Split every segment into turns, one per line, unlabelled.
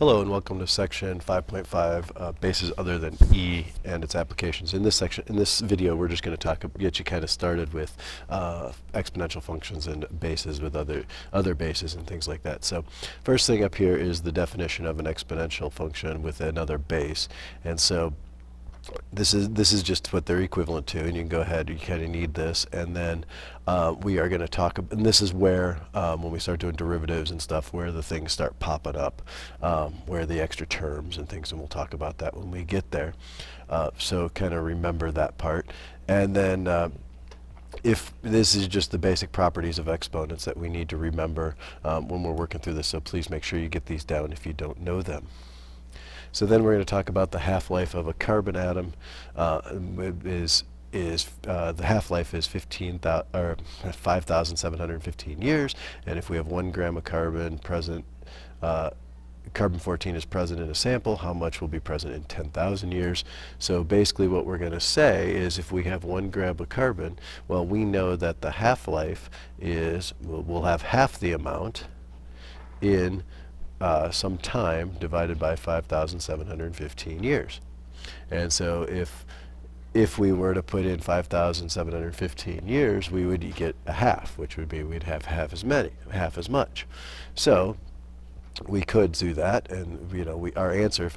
Hello and welcome to section 5.5, bases other than E and its applications. In this video, we're just going to get you kind of started with exponential functions and bases with other bases and things like that. So, first thing up here is the definition of an exponential function with another base, and so this is just what they're equivalent to, and you can go ahead, you kind of need this, and then we are going to talk, and this is where when we start doing derivatives and stuff, where the things start popping up, where the extra terms and things, and we'll talk about that when we get there. So kind of remember that part, and then if this is just the basic properties of exponents that we need to remember when we're working through this, so please make sure you get these down if you don't know them. So then we're going to talk about the half-life of a carbon atom. The half-life is 5,715 years, and if we have 1 gram of carbon present, carbon-14 is present in a sample, how much will be present in 10,000 years? So basically what we're going to say is if we have 1 gram of carbon, well, we know that the half-life is, we'll have half the amount in some time divided by 5,715 years. And so if we were to put in 5,715 years, we would get a half, which would be we'd have half as much. So we could do that, and our answer,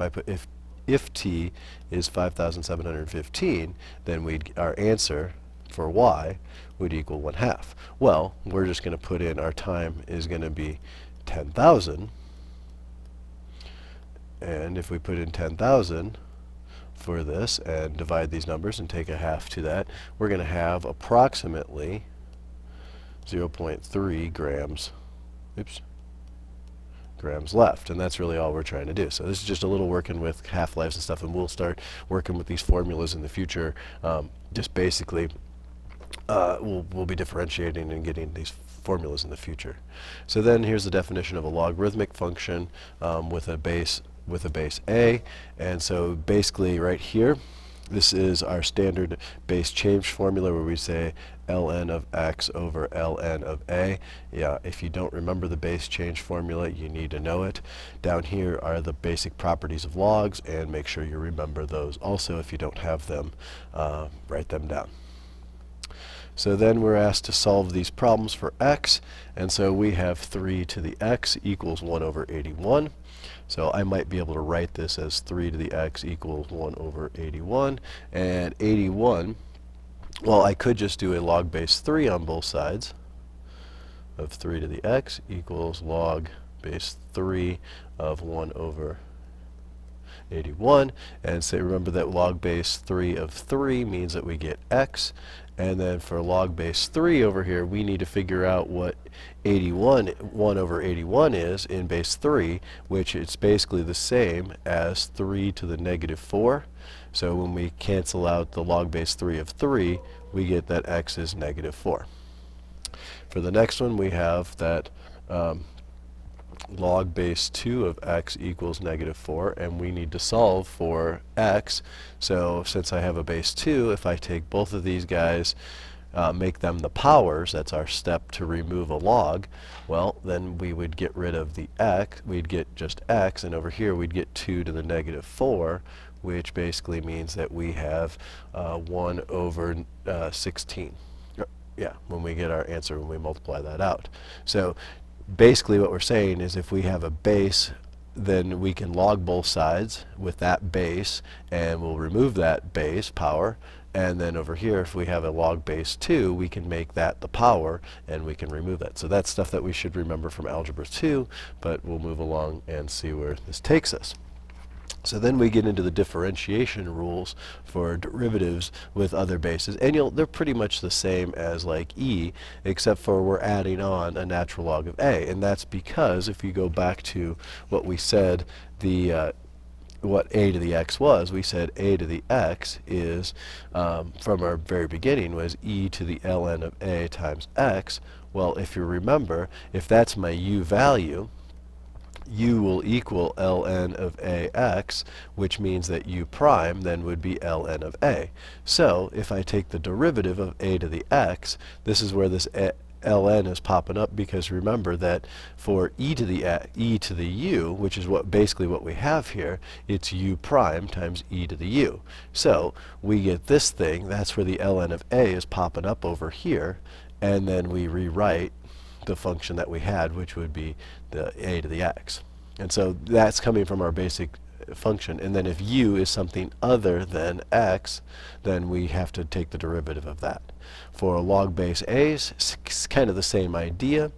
if t is 5,715, then our answer for y would equal 1/2. Well, we're just going to put in our time is going to be 10,000. And if we put in 10,000 for this and divide these numbers and take a half to that, we're going to have approximately 0.3 grams, grams left. And that's really all we're trying to do. So this is just a little working with half-lives and stuff, and we'll start working with these formulas in the future. Just basically, we'll be differentiating and getting these formulas in the future. So then here's the definition of a logarithmic function with a base a, and so basically right here, this is our standard base change formula where we say ln of x over ln of a. Yeah, if you don't remember the base change formula, you need to know it. Down here are the basic properties of logs, and make sure you remember those also. If you don't have them, write them down. So then we're asked to solve these problems for x, and so we have 3 to the x equals 1 over 81. So I might be able to write this as 3 to the x equals 1 over 81. And 81, well, I could just do a log base 3 on both sides of 3 to the x equals log base 3 of 1 over 81. And say, remember that log base 3 of 3 means that we get x. And then for log base 3 over here, we need to figure out what 1 over 81 is in base 3, which is basically the same as 3 to the negative 4. So when we cancel out the log base 3 of 3, we get that x is negative 4. For the next one, we have that log base 2 of x equals negative 4, and we need to solve for x. So since I have a base 2, if I take both of these guys, make them the powers, that's our step to remove a log, well, then we would get rid of the x, we'd get just x, and over here we'd get 2 to the negative 4, which basically means that we have 1 over 16. Yeah, when we get our answer, when we multiply that out. So basically what we're saying is if we have a base, then we can log both sides with that base, and we'll remove that base power. And then over here, if we have a log base 2, we can make that the power, and we can remove that. So that's stuff that we should remember from Algebra 2, but we'll move along and see where this takes us. So then we get into the differentiation rules for derivatives with other bases, and they're pretty much the same as like E, except for we're adding on a natural log of a, and that's because if you go back to what we said, what a to the x was, we said a to the x is, from our very beginning, was e to the ln of a times x. Well, if you remember, if that's my u value, u will equal ln of ax, which means that u prime then would be ln of a. So if I take the derivative of a to the x, this is where this ln is popping up because remember that for e to the u, which is basically what we have here, it's u prime times e to the u. So we get this thing, that's where the ln of a is popping up over here, and then we rewrite the function that we had, which would be the a to the x. And so that's coming from our basic function. And then if u is something other than x, then we have to take the derivative of that. For log base a's, it's kind of the same idea.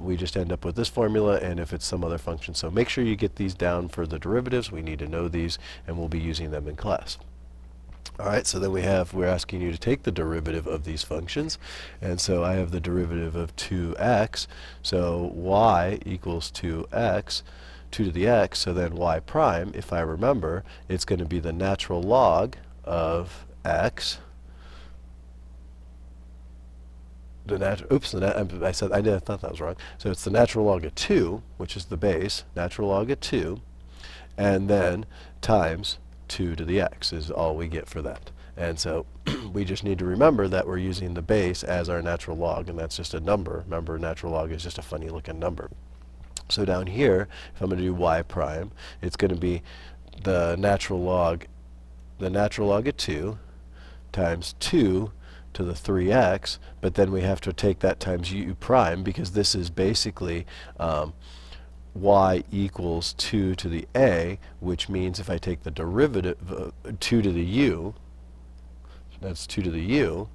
We just end up with this formula, and if it's some other function. So make sure you get these down for the derivatives. We need to know these, and we'll be using them in class. All right, so then we're asking you to take the derivative of these functions. And so I have the derivative of 2x. So y equals 2x, 2 to the x. So then y prime, if I remember, it's going to be the natural log of x. I thought that was wrong. So it's the natural log of 2, which is the base, natural log of 2, and then times 2 to the x is all we get for that. And so we just need to remember that we're using the base as our natural log, and that's just a number. Remember, natural log is just a funny looking number. So down here, if I'm going to do y prime, it's going to be the natural log of 2 times 2 to the 3x, but then we have to take that times u prime, because this is basically y equals 2 to the a, which means if I take the derivative of 2 to the u, that's 2 to the u,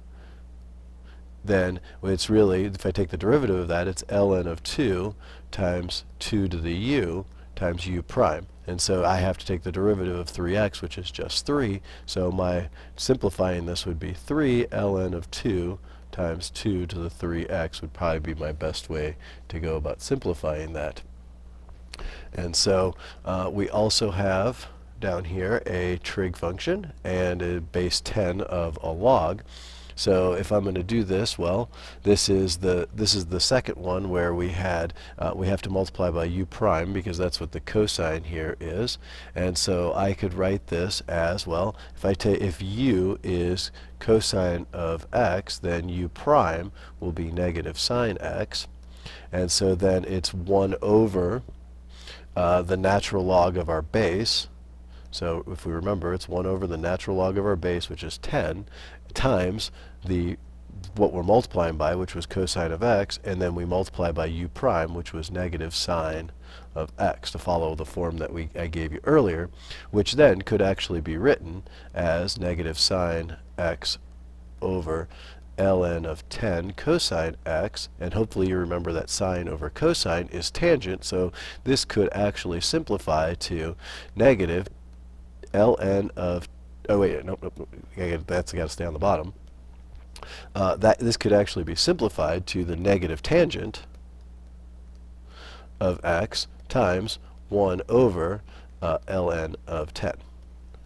then it's really, if I take the derivative of that, it's ln of 2 times 2 to the u times u prime. And so I have to take the derivative of 3x, which is just 3. So my simplifying this would be 3 ln of 2 times 2 to the 3x would probably be my best way to go about simplifying that. And so we also have down here a trig function and a base 10 of a log. So if I'm going to do this, well, this is the second one where we have to multiply by u prime, because that's what the cosine here is. And so I could write this as, well, if u is cosine of x, then u prime will be negative sine x. And so then it's 1 over the natural log of our base. So if we remember, it's 1 over the natural log of our base, which is 10, times what we're multiplying by, which was cosine of x, and then we multiply by u prime, which was negative sine of x, to follow the form that I gave you earlier, which then could actually be written as negative sine x over ln of 10 cosine x, and hopefully you remember that sine over cosine is tangent, so this could actually simplify to negative ln of, oh wait, nope, that's got to stay on the bottom. This could actually be simplified to the negative tangent of x times 1 over ln of 10.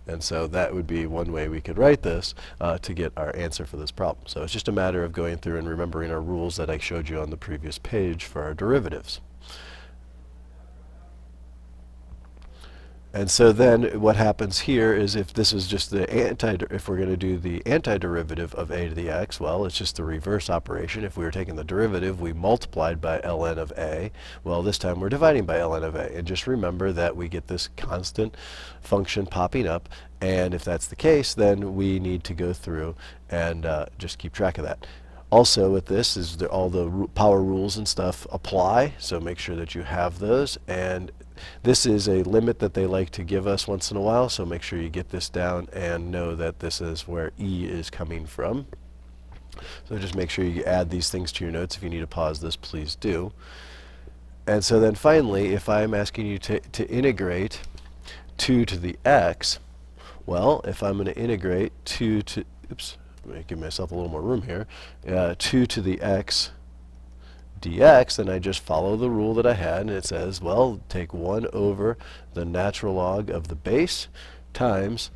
And so that would be one way we could write this to get our answer for this problem. So it's just a matter of going through and remembering our rules that I showed you on the previous page for our derivatives. And so then what happens here is, if this is just if we're going to do the antiderivative of a to the x, well, it's just the reverse operation. If we were taking the derivative, we multiplied by ln of a. Well, this time we're dividing by ln of a. And just remember that we get this constant function popping up, and if that's the case, then we need to go through and just keep track of that. Also with this is all the power rules and stuff apply, so make sure that you have those. And this is a limit that they like to give us once in a while, so make sure you get this down and know that this is where E is coming from. So just make sure you add these things to your notes. If you need to pause this, please do. And so then finally, if I'm asking you to integrate 2 to the x, well, if I'm going to integrate 2 to, oops, let me give myself a little more room here, 2 to the x dx, then I just follow the rule that I had, and it says, well, take 1 over the natural log of the base times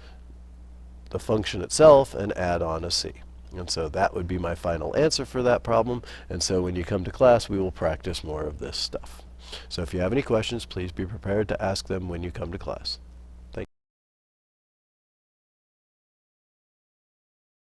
the function itself and add on a c. And so that would be my final answer for that problem. And so when you come to class, we will practice more of this stuff. So if you have any questions, please be prepared to ask them when you come to class.